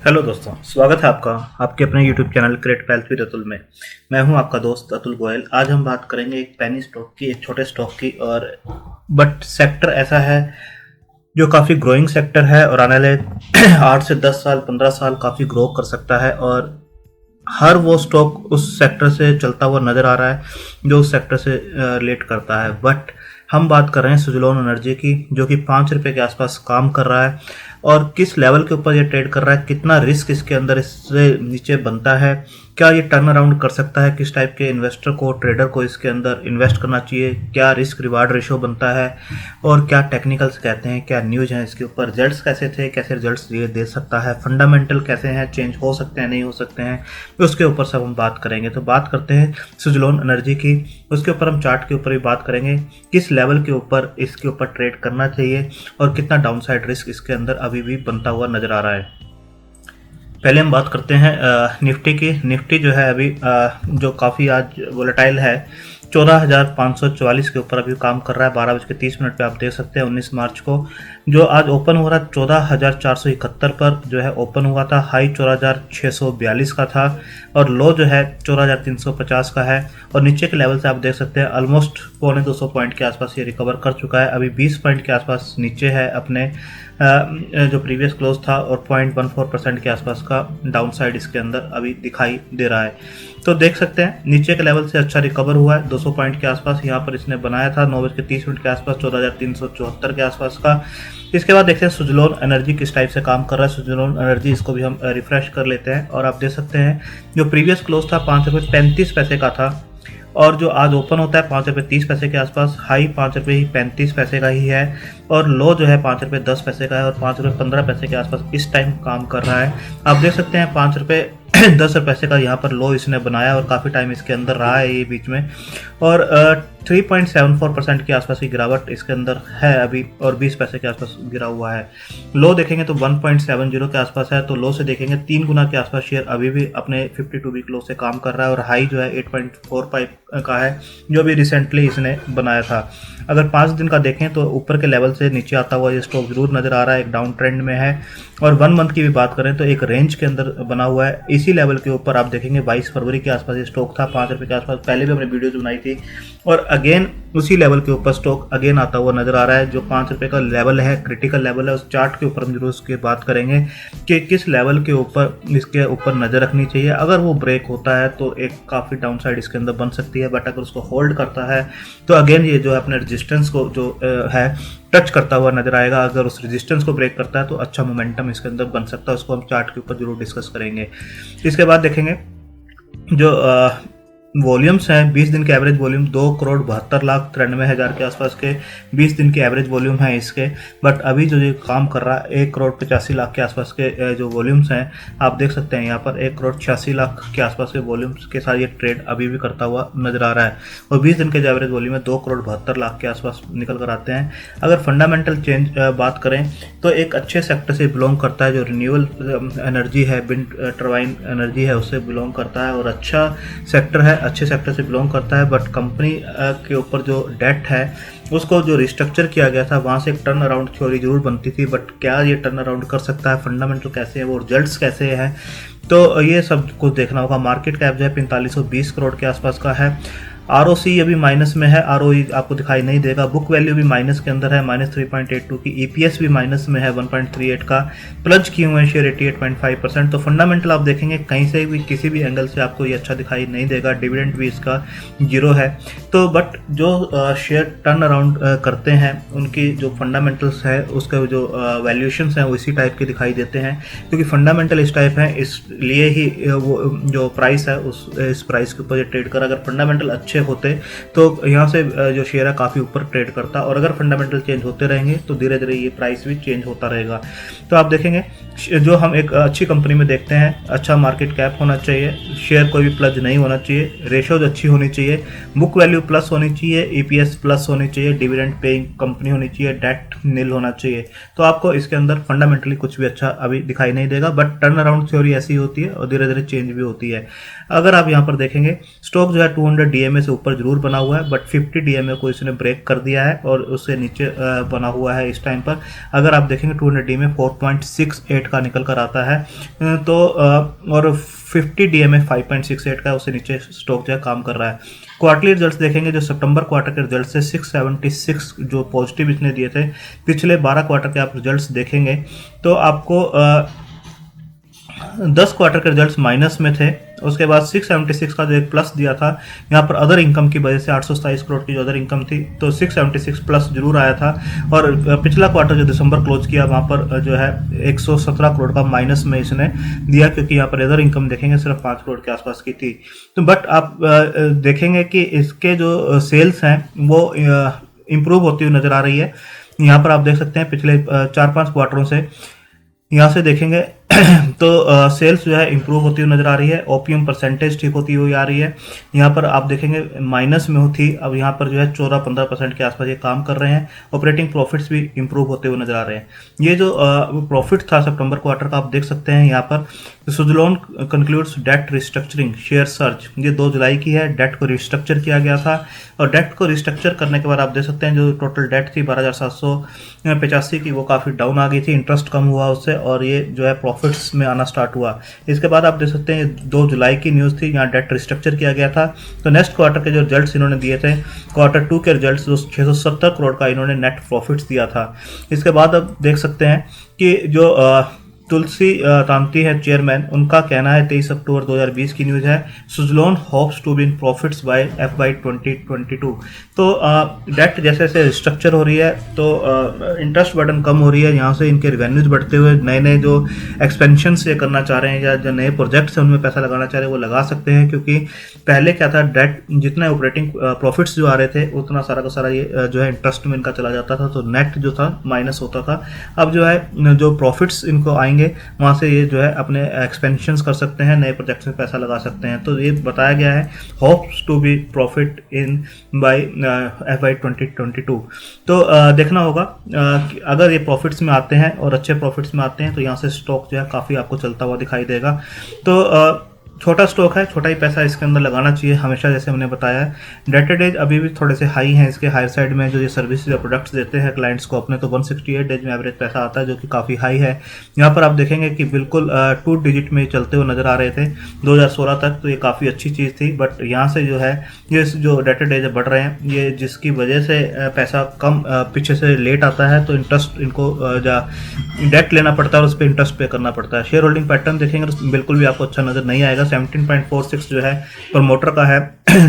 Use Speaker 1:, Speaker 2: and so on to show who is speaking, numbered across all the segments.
Speaker 1: Hello दोस्तों, स्वागत है आपका आपके अपने YouTube channel create wealth with Atul में। मैं हूं आपका दोस्त अतुल गोयल। आज हम बात करेंगे एक पेनी स्टॉक की, एक छोटे स्टॉक की। और बट सेक्टर ऐसा है जो काफ़ी ग्रोइंग सेक्टर है और आने वाले 8 से 10 साल 15 साल काफ़ी ग्रो कर सकता है। और हर वो स्टॉक उस सेक्टर से चलता हुआ नज़र आ रहा है जो उस सेक्टर से रिलेट करता है। बट हम बात कर रहे हैं सुजलोन एनर्जी की, जो कि 5 रुपये के आसपास काम कर रहा है। और किस लेवल के ऊपर ये ट्रेड कर रहा है, कितना रिस्क इसके अंदर इससे नीचे बनता है, क्या ये टर्न अराउंड कर सकता है, किस टाइप के इन्वेस्टर को, ट्रेडर को इसके अंदर इन्वेस्ट करना चाहिए, क्या रिस्क रिवार्ड रेशो बनता है, और क्या टेक्निकल्स कहते हैं, क्या न्यूज़ हैं इसके ऊपर, रिजल्ट्स कैसे थे, कैसे रिजल्ट्स दे सकता है, फंडामेंटल कैसे हैं, चेंज हो सकते हैं नहीं हो सकते हैं, उसके ऊपर सब हम बात करेंगे। तो बात करते हैं सुजलोन एनर्जी की। उसके ऊपर हम चार्ट के ऊपर भी बात करेंगे, किस लेवल के ऊपर इसके ऊपर ट्रेड करना चाहिए और कितना डाउनसाइड रिस्क इसके अंदर अभी भी बनता हुआ नज़र आ रहा है। पहले हम बात करते हैं निफ्टी की। निफ्टी जो है अभी जो काफ़ी आज वोलेटाइल है, 14,544 के ऊपर अभी काम कर रहा है। 12:30 पे आप देख सकते हैं 19 मार्च को जो आज ओपन हुआ था 14,471 पर जो है ओपन हुआ था। हाई 14,642 का था और लो जो है 14,350 का है। और नीचे के लेवल से आप देख सकते हैं ऑलमोस्ट 250 पॉइंट के आसपास ये रिकवर कर चुका है। अभी 20 पॉइंट के आसपास नीचे है अपने जो प्रीवियस क्लोज था, और 0.14% के आसपास का डाउन साइड इसके अंदर अभी दिखाई दे रहा है। तो देख सकते हैं नीचे के लेवल से अच्छा रिकवर हुआ है। 200 पॉइंट के आसपास यहाँ पर इसने बनाया था 9:30 के आसपास 14,374 के आसपास का। इसके बाद देखते हैं सुजलोन एनर्जी किस टाइप से काम कर रहा है। सुजलोन एनर्जी, इसको भी हम रिफ्रेश कर लेते हैं और आप देख सकते हैं जो प्रीवियस क्लोज था 5 रुपये 35 पैसे का था, और जो आज ओपन होता है 5 रुपये 30 पैसे के आसपास। हाई 5 रुपये 35 पैसे का ही है और लो जो है 5 रुपये 10 पैसे का है, और 5 रुपये 15 पैसे के आसपास इस टाइम काम कर रहा है। आप देख सकते हैं 5 रुपये 10 पैसे का यहाँ पर लो इसने बनाया और काफ़ी टाइम इसके अंदर रहा है ये बीच में। और 3.74% के आसपास की गिरावट इसके अंदर है अभी, और 20 पैसे के आसपास गिरा हुआ है। लो देखेंगे तो 1.70 के आसपास है, तो लो से देखेंगे 3 गुना के आसपास शेयर अभी भी अपने 52 वीक लो से काम कर रहा है। और हाई जो है 8.45 का है जो अभी रिसेंटली इसने बनाया था। अगर 5 दिन का देखें तो ऊपर के लेवल से नीचे आता हुआ ये स्टॉक जरूर नज़र आ रहा है, एक डाउन ट्रेंड में है। और 1 मंथ की भी बात करें तो एक रेंज के अंदर बना हुआ है। इसी लेवल के ऊपर आप देखेंगे 22 फरवरी के आसपास ये स्टॉक था 5 रुपये के आसपास। पहले भी हमने वीडियोज बनाई थी और अगेन उसी लेवल के ऊपर स्टॉक अगेन आता हुआ नजर आ रहा है। जो 5 रुपये का लेवल है, क्रिटिकल लेवल है, उस चार्ट के ऊपर हम जरूर उसकी बात करेंगे कि किस लेवल के ऊपर इसके ऊपर नज़र रखनी चाहिए। अगर वो ब्रेक होता है तो एक काफ़ी डाउन साइड इसके अंदर बन सकती है, बट अगर उसको होल्ड करता है तो अगेन ये जो है अपने रेजिस्टेंस को जो है टच करता हुआ नजर आएगा। अगर उस रेजिस्टेंस को ब्रेक करता है तो अच्छा मोमेंटम इसके अंदर बन सकता है, उसको हम चार्ट के ऊपर जरूर डिस्कस करेंगे। इसके बाद देखेंगे जो वॉल्यूम्स हैं, 20 दिन के एवरेज वॉल्यूम 2,72,93,000 के आसपास के 20 दिन के एवरेज वॉल्यूम है इसके। बट अभी जो ये काम कर रहा है 1,85,00,000 के आसपास के जो वॉल्यूम्स हैं आप देख सकते हैं यहाँ पर 1,86,00,000 के आसपास के वॉल्यूम्स के साथ ये ट्रेड अभी भी करता हुआ नजर आ रहा है। और 20 दिन के जो एवरेज वॉल्यूम है 2,72,00,000 के आसपास निकल कर आते हैं। अगर फंडामेंटल चेंज बात करें तो एक अच्छे सेक्टर से बिलोंग करता है, जो रिन्यूएबल एनर्जी है, विंड टरबाइन एनर्जी है, उससे बिलोंग करता है और अच्छा सेक्टर है, अच्छे सेक्टर से बिलोंग करता है। बट कंपनी के ऊपर जो डेट है उसको जो रिस्ट्रक्चर किया गया था वहाँ से एक टर्न अराउंड थ्योरी जरूर बनती थी, बट क्या ये टर्न अराउंड कर सकता है, फंडामेंटल कैसे है, वो रिजल्ट्स कैसे हैं, तो ये सब कुछ देखना होगा। मार्केट कैप जो है 4520 करोड़ के आसपास का है। आरओसी अभी माइनस में है, आरओई आपको दिखाई नहीं देगा। बुक वैल्यू भी माइनस के अंदर है, -3.82 की। ईपीएस भी माइनस में है 1.38 का। प्लज किए हुए शेयर 88.5%। तो फंडामेंटल आप देखेंगे कहीं से भी किसी भी एंगल से आपको ये अच्छा दिखाई नहीं देगा। डिविडेंड भी इसका 0 है। तो बट जो शेयर टर्न अराउंड करते हैं उनकी जो फंडामेंटल्स है उसके जो वैल्यूएशंस हैं वो इसी टाइप के दिखाई देते हैं, क्योंकि फंडामेंटल इस टाइप है, इसलिए ही वो जो प्राइस है इस प्राइस के ऊपर ट्रेड कर। अगर फंडामेंटल अच्छे होते तो यहाँ से जो शेयर है काफ़ी ऊपर ट्रेड करता, और अगर फंडामेंटल चेंज होते रहेंगे तो धीरे धीरे ये प्राइस भी चेंज होता रहेगा। तो आप देखेंगे जो हम एक अच्छी कंपनी में देखते हैं, अच्छा मार्केट कैप होना चाहिए, शेयर कोई भी प्लज नहीं होना चाहिए, रेशोज अच्छी होनी चाहिए, बुक वैल्यू प्लस होनी चाहिए, ईपीएस प्लस होनी चाहिए, डिविडेंड पेइंग कंपनी होनी चाहिए, डेट नील होना चाहिए। तो आपको इसके अंदर फंडामेंटली कुछ भी अच्छा अभी दिखाई नहीं देगा, बट टर्न अराउंड थ्योरी ऐसी होती है और धीरे धीरे चेंज भी होती है। अगर आप यहाँ पर देखेंगे स्टॉक जो है 200 डीएमए से ऊपर जरूर बना हुआ है, बट 50 डीएमए को इसने ब्रेक कर दिया है और उससे नीचे बना हुआ है इस टाइम पर। अगर आप देखेंगे 200 डीएमए 4.68 का निकल कर आता है, तो और 50 डीएमए 5.68 का, उससे नीचे स्टॉक जो है काम कर रहा है। क्वार्टरली रिजल्ट्स देखेंगे, जो सितंबर क्वार्टर के रिजल्ट से 676 जो पॉजिटिव इसने दिए थे, पिछले 12 क्वार्टर के आप रिजल्ट्स देखेंगे तो आपको 10 क्वार्टर के रिजल्ट्स माइनस में थे। उसके बाद 676 का जो एक प्लस दिया था यहाँ पर अदर इनकम की वजह से, 827 करोड़ की जो अदर इनकम थी, तो 676 प्लस जरूर आया था। और पिछला क्वार्टर जो दिसंबर क्लोज किया वहाँ पर जो है 117 करोड़ का माइनस में इसने दिया, क्योंकि यहाँ पर अदर इनकम देखेंगे सिर्फ 5 करोड़ के आसपास की थी। तो बट आप देखेंगे कि इसके जो सेल्स हैं वो इम्प्रूव होती हुई नज़र आ रही है। यहाँ पर आप देख सकते हैं पिछले 4-5 क्वार्टरों से यहाँ से देखेंगे तो सेल्स जो है इंप्रूव होती हुई नजर आ रही है। ओपीएम परसेंटेज ठीक होती हुई आ रही है। यहाँ पर आप देखेंगे माइनस में होती, अब यहाँ पर जो है 14-15% के आसपास ये काम कर रहे हैं। ऑपरेटिंग प्रॉफिट्स भी इंप्रूव होते हुए नजर आ रहे हैं। ये जो प्रॉफिट था सितंबर क्वार्टर का, आप देख सकते हैं यहाँ पर Suzlon concludes debt restructuring share search, ये 2 जुलाई की है। डेट को रिस्ट्रक्चर किया गया था और डेट को रिस्ट्रक्चर करने के बाद आप देख सकते हैं जो टोटल डेट थी 12,785 की, वो काफ़ी डाउन आ गई थी, इंटरेस्ट कम हुआ उससे, और ये जो है प्रॉफिट्स में आना स्टार्ट हुआ। इसके बाद आप देख सकते हैं 2 जुलाई की न्यूज़ थी, यहाँ डेट रिस्ट्रक्चर किया गया था। तो नेक्स्ट क्वार्टर के जो रिजल्ट्स इन्होंने दिए थे, क्वार्टर 2 के रिजल्ट्स, जो 670 करोड़ का इन्होंने नेट प्रॉफिट्स दिया था। इसके बाद आप देख सकते हैं कि जो तुलसी तांती है चेयरमैन, उनका कहना है 23 अक्टूबर 2020 की न्यूज़ है, Suzlon hopes to be in profits by FY 2022। तो डेट जैसे जैसे रिस्ट्रक्चर हो रही है तो इंटरेस्ट बर्डन कम हो रही है, यहाँ से इनके रिवेन्यूज बढ़ते हुए नए नए जो एक्सपेंशन से करना चाह रहे हैं या जो नए प्रोजेक्ट्स हैं उनमें पैसा लगाना चाह रहे हैं वो लगा सकते हैं। क्योंकि पहले क्या था, डेट जितना ऑपरेटिंग प्रॉफिट्स जो आ रहे थे उतना सारा का सारा ये जो है इंटरेस्ट में इनका चला जाता था, तो नेट जो था माइनस होता था। अब जो है जो प्रॉफिट्स इनको आएंगे वहां से ये जो है अपने एक्सपेंशंस कर सकते हैं, नए प्रोजेक्ट्स में पैसा लगा सकते हैं। तो ये बताया गया है hopes to be profit in by FY 2022। तो देखना होगा अगर ये प्रॉफिट्स में आते हैं और अच्छे प्रॉफिट्स में आते हैं तो यहाँ से स्टॉक जो है काफ़ी आपको चलता हुआ दिखाई देगा। तो छोटा स्टॉक है, छोटा ही पैसा इसके अंदर लगाना चाहिए हमेशा, जैसे हमने बताया है। डेटेड डेज अभी भी थोड़े से हाई हैं इसके, हायर साइड में जो ये सर्विस या प्रोडक्ट्स देते हैं क्लाइंट्स को अपने, तो 168 डेज में एवरेज पैसा आता है, जो कि काफ़ी हाई है। यहाँ पर आप देखेंगे कि बिल्कुल 2 डिजिट में चलते हुए नज़र आ रहे थे 2016 तक, तो ये काफ़ी अच्छी चीज़ थी। बट यहाँ से जो है ये जो डेटेड डेज बढ़ रहे हैं, ये जिसकी वजह से पैसा कम पीछे से लेट आता है, तो इंटरेस्ट इनको डेट लेना पड़ता है और उस पर इंटरेस्ट पे करना पड़ता है। शेयर होल्डिंग पैटर्न देखेंगे तो बिल्कुल भी आपको अच्छा नज़र नहीं आएगा। 17.46 जो है प्रमोटर का है,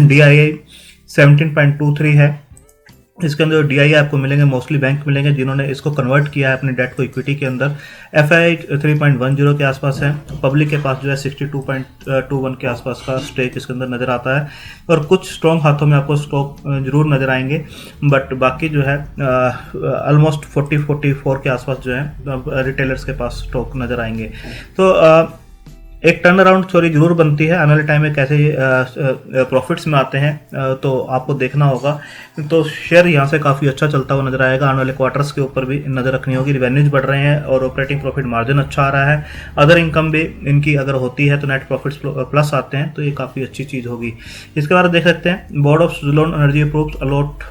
Speaker 1: DII 17.23 है। इसके अंदर DII आपको मिलेंगे मोस्टली बैंक मिलेंगे जिन्होंने इसको कन्वर्ट किया है अपने डेट को इक्विटी के अंदर। FII 3.10 के आसपास है। पब्लिक के पास जो है 62.21 के आसपास का स्टेक इसके अंदर नज़र आता है, और कुछ स्ट्रॉन्ग हाथों में आपको स्टॉक जरूर नज़र आएंगे, बट बाकी जो है ऑलमोस्ट 40-44 के आसपास जो है रिटेलर्स के पास स्टॉक नज़र आएंगे। तो एक टर्न अराउंड स्टोरी जरूर बनती है आने वाले टाइम में, कैसे प्रॉफिट्स में आते हैं तो आपको देखना होगा। तो शेयर यहाँ से काफ़ी अच्छा चलता हुआ नजर आएगा। आने वाले क्वार्टर्स के ऊपर भी नज़र रखनी होगी। रिवेन्यूज बढ़ रहे हैं और ऑपरेटिंग प्रॉफिट मार्जिन अच्छा आ रहा है। अदर इनकम भी इनकी अगर होती है तो नेट प्रॉफिट्स प्लस आते हैं, तो ये काफ़ी अच्छी चीज़ होगी। इसके बारे में देख सकते हैं, board of Suzlon energy approved a lot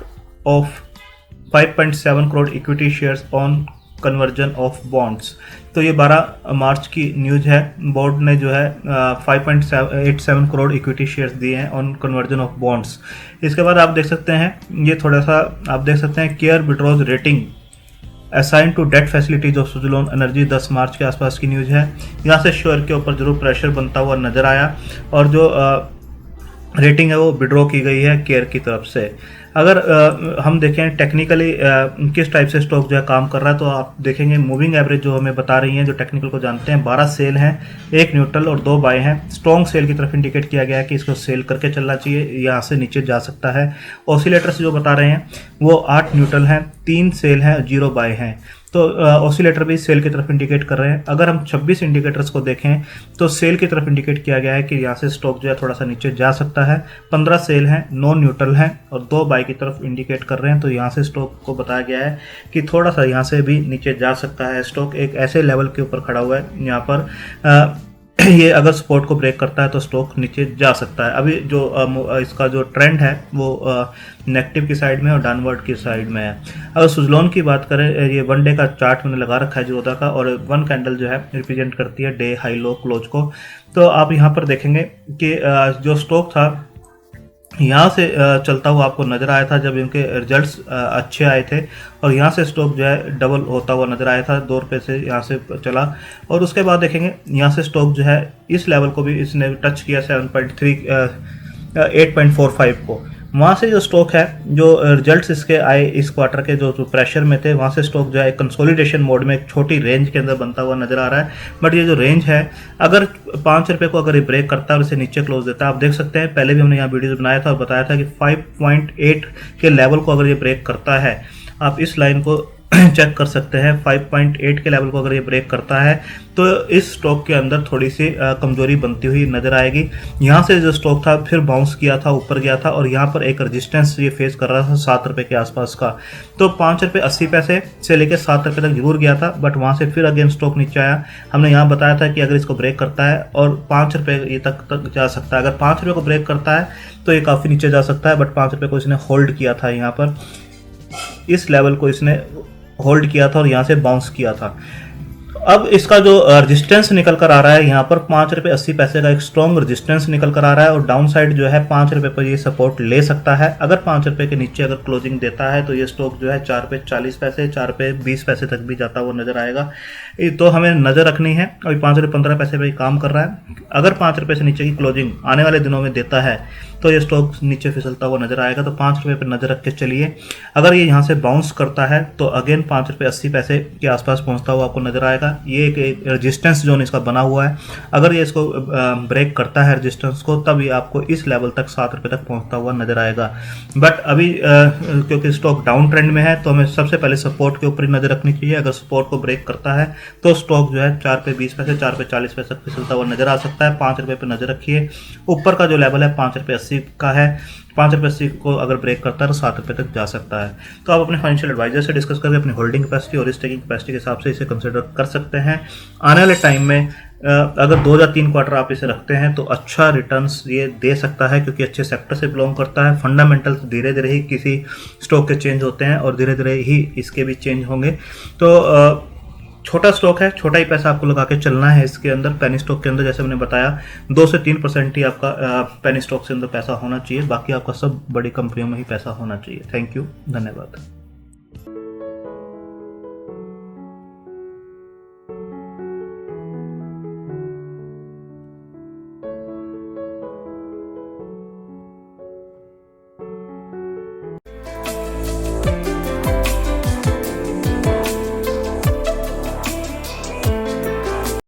Speaker 1: of 5.7 crore equity shares on conversion of bonds. तो ये 12 मार्च की न्यूज़ है। बोर्ड ने जो है 5.87 करोड़ इक्विटी शेयर्स दिए हैं ऑन कन्वर्जन ऑफ बॉन्ड्स। इसके बाद आप देख सकते हैं, ये थोड़ा सा आप देख सकते हैं, care withdraws rating assign to date facilities of Suzlon energy 10 मार्च के आसपास की न्यूज़ है। यहाँ से शेयर के ऊपर जरूर प्रेशर बनता हुआ नजर आया, और जो रेटिंग है वो विड्रॉ की गई है केयर की तरफ से। अगर हम देखें टेक्निकली किस टाइप से स्टॉक जो है काम कर रहा है, तो आप देखेंगे मूविंग एवरेज जो हमें बता रही है, जो टेक्निकल को जानते हैं, 12 सेल हैं, 1 न्यूट्रल और 2 बाय हैं। स्ट्रॉन्ग सेल की तरफ इंडिकेट किया गया है कि इसको सेल करके चलना चाहिए, यहाँ से नीचे जा सकता है। ऑसिलेटर्स जो बता रहे हैं वो 8 न्यूट्रल हैं, 3 सेल हैं, 0 बाय हैं। तो ऑसिलेटर भी सेल की तरफ इंडिकेट कर रहे हैं। अगर हम 26 इंडिकेटर्स को देखें तो सेल की तरफ इंडिकेट किया गया है कि यहाँ से स्टॉक जो है थोड़ा सा नीचे जा सकता है। 15 सेल हैं, 9 न्यूट्रल हैं और 2 बाय की तरफ इंडिकेट कर रहे हैं। तो यहाँ से स्टॉक को बताया गया है कि थोड़ा सा यहाँ से भी नीचे जा सकता है। स्टॉक एक ऐसे लेवल के ऊपर खड़ा हुआ है, यहाँ पर ये अगर सपोर्ट को ब्रेक करता है तो स्टॉक नीचे जा सकता है। अभी जो इसका जो ट्रेंड है वो नेगेटिव की साइड में और डाउनवर्ड की साइड में है। अगर सुजलॉन की बात करें, ये वन डे का चार्ट मैंने लगा रखा है जीरोधा का, और वन कैंडल जो है रिप्रेजेंट करती है डे हाई लो क्लोज को। तो आप यहाँ पर देखेंगे कि जो स्टॉक था यहाँ से चलता हुआ आपको नज़र आया था जब इनके रिजल्ट्स अच्छे आए थे, और यहाँ से स्टॉक जो है डबल होता हुआ नज़र आया था, 2 रुपये से यहाँ से चला। और उसके बाद देखेंगे यहाँ से स्टॉक जो है इस लेवल को भी इसने टच किया 8.45 को। वहाँ से जो स्टॉक है, जो रिजल्ट्स इसके आए इस क्वार्टर के जो प्रेशर में थे, वहाँ से स्टॉक जो है कंसोलिडेशन मोड में एक छोटी रेंज के अंदर बनता हुआ नज़र आ रहा है। बट ये जो रेंज है, अगर 5 रुपये को अगर ये ब्रेक करता है और इसे नीचे क्लोज देता है, आप देख सकते हैं पहले भी हमने यहाँ वीडियो बनाया था और बताया था कि 5.8 के लेवल को अगर ये ब्रेक करता है, आप इस लाइन को चेक कर सकते हैं, 5.8 के लेवल को अगर ये ब्रेक करता है तो इस स्टॉक के अंदर थोड़ी सी कमजोरी बनती हुई नजर आएगी। यहाँ से जो स्टॉक था फिर बाउंस किया था, ऊपर गया था, और यहाँ पर एक रेजिस्टेंस ये फेस कर रहा था 7 रुपये के आसपास का। तो 5 रुपये 80 पैसे से लेकर 7 रुपये तक जरूर गया था, बट वहाँ से फिर अगेन स्टॉक नीचे आया। हमने यहाँ बताया था कि अगर इसको ब्रेक करता है और 5 रुपये ये तक जा सकता है। अगर 5 रुपये को ब्रेक करता है तो ये काफ़ी नीचे जा सकता है, बट 5 रुपये को इसने होल्ड किया था, यहाँ पर इस लेवल को इसने होल्ड किया था और यहाँ से बाउंस किया था। अब इसका जो रेजिस्टेंस निकल कर आ रहा है, यहाँ पर 5 रुपये 80 पैसे का एक स्ट्रॉन्ग रेजिस्टेंस निकल कर आ रहा है, और डाउन साइड जो है 5 रुपये पर ये सपोर्ट ले सकता है। अगर 5 रुपये के नीचे अगर क्लोजिंग देता है तो ये स्टॉक जो है 4 रुपये 40 पैसे 4 रुपये 20 पैसे तक भी जाता हुआ नजर आएगा। तो हमें नज़र रखनी है। अभी 5 रुपये 15 पैसे पर काम कर रहा है। अगर 5 रुपये से नीचे की क्लोजिंग आने वाले दिनों में देता है तो ये स्टॉक नीचे फिसलता हुआ नजर आएगा। तो 5 रुपये पर नज़र रख के चलिए। अगर ये यहाँ से बाउंस करता है तो अगेन 5 रुपये 80 पैसे के आसपास पहुँचता हुआ आपको नजर आएगा। ये एक रेजिस्टेंस जोन इसका बना हुआ है। अगर ये इसको ब्रेक करता है रेजिस्टेंस को, तब ये आपको इस लेवल तक 7 रुपये तक पहुँचता हुआ नजर आएगा। बट अभी क्योंकि स्टॉक डाउन ट्रेंड में है तो हमें सबसे पहले सपोर्ट के ऊपर ही नज़र रखनी चाहिए। अगर सपोर्ट को ब्रेक करता है तो स्टॉक जो है 4 रुपये 20 पैसे 4 रुपये 40 पैसे तक फिसलता हुआ नजर आ सकता है। 5 रुपये पर नज़र रखिए। ऊपर का जो लेवल है 5 रुपये 80 का है। 5 रुपये 80 को अगर ब्रेक करता है तो 7 रुपये तक जा सकता है। तो आप अपने फाइनेंशियल एडवाइजर से डिस्कस करके अपनी होल्डिंग कैपेसिटी और स्टेकिंग कैपेसिटी के हिसाब से इसे कंसिडर कर सकते हैं। आने वाले टाइम में अगर 2 या 3 क्वार्टर आप इसे रखते हैं तो अच्छा रिटर्न्स ये दे सकता है, क्योंकि अच्छे सेक्टर से बिलोंग करता है। फंडामेंटल्स धीरे धीरे ही किसी स्टॉक के चेंज होते हैं और धीरे धीरे ही इसके भी चेंज होंगे। तो छोटा स्टॉक है, छोटा ही पैसा आपको लगा के चलना है इसके अंदर। पेनी स्टॉक के अंदर जैसे मैंने बताया 2 से 3% ही आपका पेनी स्टॉक के अंदर पैसा होना चाहिए, बाकी आपका सब बड़ी कंपनियों में ही पैसा होना चाहिए। थैंक यू, धन्यवाद।